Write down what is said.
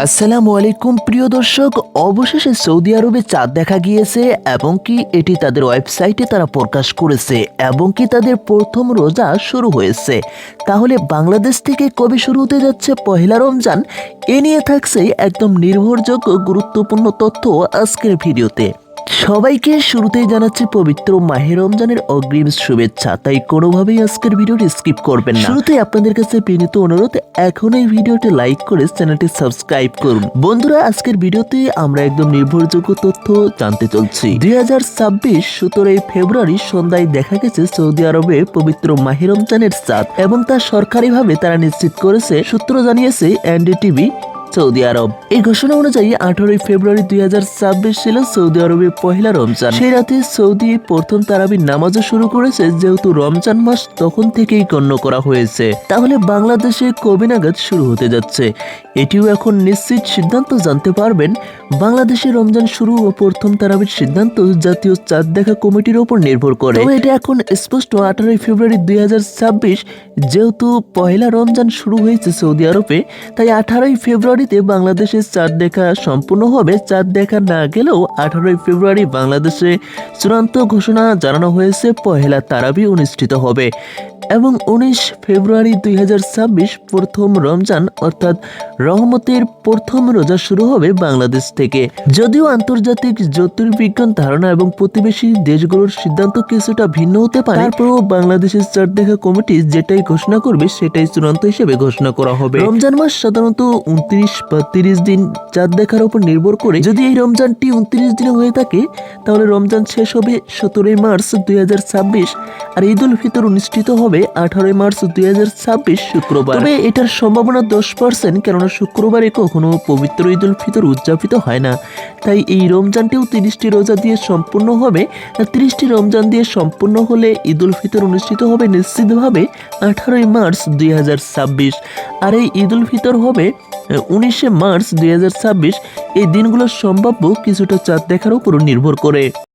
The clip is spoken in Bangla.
আসসালামু আলাইকুম প্রিয় দর্শক, অবশেষে সৌদি আরবে চাঁদ দেখা গিয়েছে এবং কি এটি তাদের ওয়েবসাইটে তারা প্রকাশ করেছে এবং কি তাদের প্রথম রোজা শুরু হয়েছে। তাহলে বাংলাদেশ থেকে কবে শুরু হতে যাচ্ছে পহেলা রমজান, এ নিয়ে থাকছে একদম নির্ভরযোগ্য গুরুত্বপূর্ণ তথ্য আজকের ভিডিওতে। সবাইকে শুরুতেই জানাচ্ছি পবিত্র মাহে রমজানের অগ্রিম শুভেচ্ছা, তাই কোনোভাবেই আজকের ভিডিওটি স্কিপ করবেন না। শুরুতেই আপনাদের কাছে বিনীত অনুরোধ, এখন এই ভিডিওটি লাইক করে চ্যানেলটি সাবস্ক্রাইব করুন। বন্ধুরা, আজকের ভিডিওতে আমরা একদম নির্ভরযোগ্য তথ্য জানতে চলছি। 2026 17 ফেব্রুয়ারি সন্ধ্যায় দেখা গেছে সৌদি আরবে পবিত্র মাহে রমজানের চাঁদ এবং তা সরকারিভাবে তারা নিশ্চিত করেছে, সূত্র জানিয়েছে এনডিটিভি সৌদি আরব। এই ঘোষণা অনুযায়ী 18 ফেব্রুয়ারি 2026 ছিল সৌদি আরবে পহেলা রমজান। সেই রাতে সৌদি প্রথম তারাবির নামাজও শুরু করেছে, যেহেতু রমজান মাস তখন থেকেই গণ্য করা হয়েছে। তাহলে বাংলাদেশে কবে নাগাদ শুরু হতে যাচ্ছে এটিও এখন নিশ্চিত সিদ্ধান্ত জানতে পারবেন। বাংলাদেশে রমজান শুরু ও প্রথম তারাবির সিদ্ধান্ত জাতীয় চাঁদ দেখা কমিটির ওপর নির্ভর করে। তবে এটা এখন স্পষ্ট 18 ফেব্রুয়ারি 2026, যেহেতু পহেলা রমজান শুরু হয়েছে সৌদি আরবে, তাই 18 ফেব্রুয়ারিতে বাংলাদেশে চাঁদ দেখা সম্পূর্ণ হবে। চাঁদ দেখা না গেলেও 18 ফেব্রুয়ারি বাংলাদেশে চূড়ান্ত ঘোষণা জানানো হয়েছে, পহেলা তারাবি অনুষ্ঠিত হবে এবং 19 ফেব্রুয়ারি 2026 প্রথম রমজান অর্থাৎ রহমতের প্রথম রোজা শুরু হবে বাংলাদেশ থেকে। যদিও আন্তর্জাতিক জ্যোতির্বিজ্ঞান ধারণা এবং প্রতিবেশী দেশগুলোর সিদ্ধান্ত কিছুটা ভিন্ন হতে পারে, তারপরেও বাংলাদেশের চাঁদ দেখা কমিটি যেটাই ঘোষণা করবে সেটাই চূড়ান্ত হিসেবে ঘোষণা করা হবে। রমজান মাস সাধারণত 29 বা 30 দিন চাঁদ দেখার উপর নির্ভর করে। যদি এই রমজানটি 29 দিনে হয়ে থাকে তাহলে রমজান শেষ হবে 17 মার্চ 2026 আর ঈদ উল ফিতর অনুষ্ঠিত হবে 18 মার্চ 2026 শুক্রবার। তবে এটার সম্ভাবনা 10%, কেননা শুক্রবারে কখনো পবিত্র ঈদ উল ফিতর উদযাপিত হয় না। তাই এই রমজানটিও 30টি রোজা দিয়ে সম্পূর্ণ হবে। 30টি রমজান দিয়ে সম্পূর্ণ হলে ঈদ উল ফিতর অনুষ্ঠিত হবে নিশ্চিতভাবে 18 মার্চ 2026 আর এই ঈদ উল ফিতর হবে 19 মার্চ 2026। এই দিনগুলো সম্ভাব্য কিছুটা চাঁদ দেখার উপর নির্ভর করে।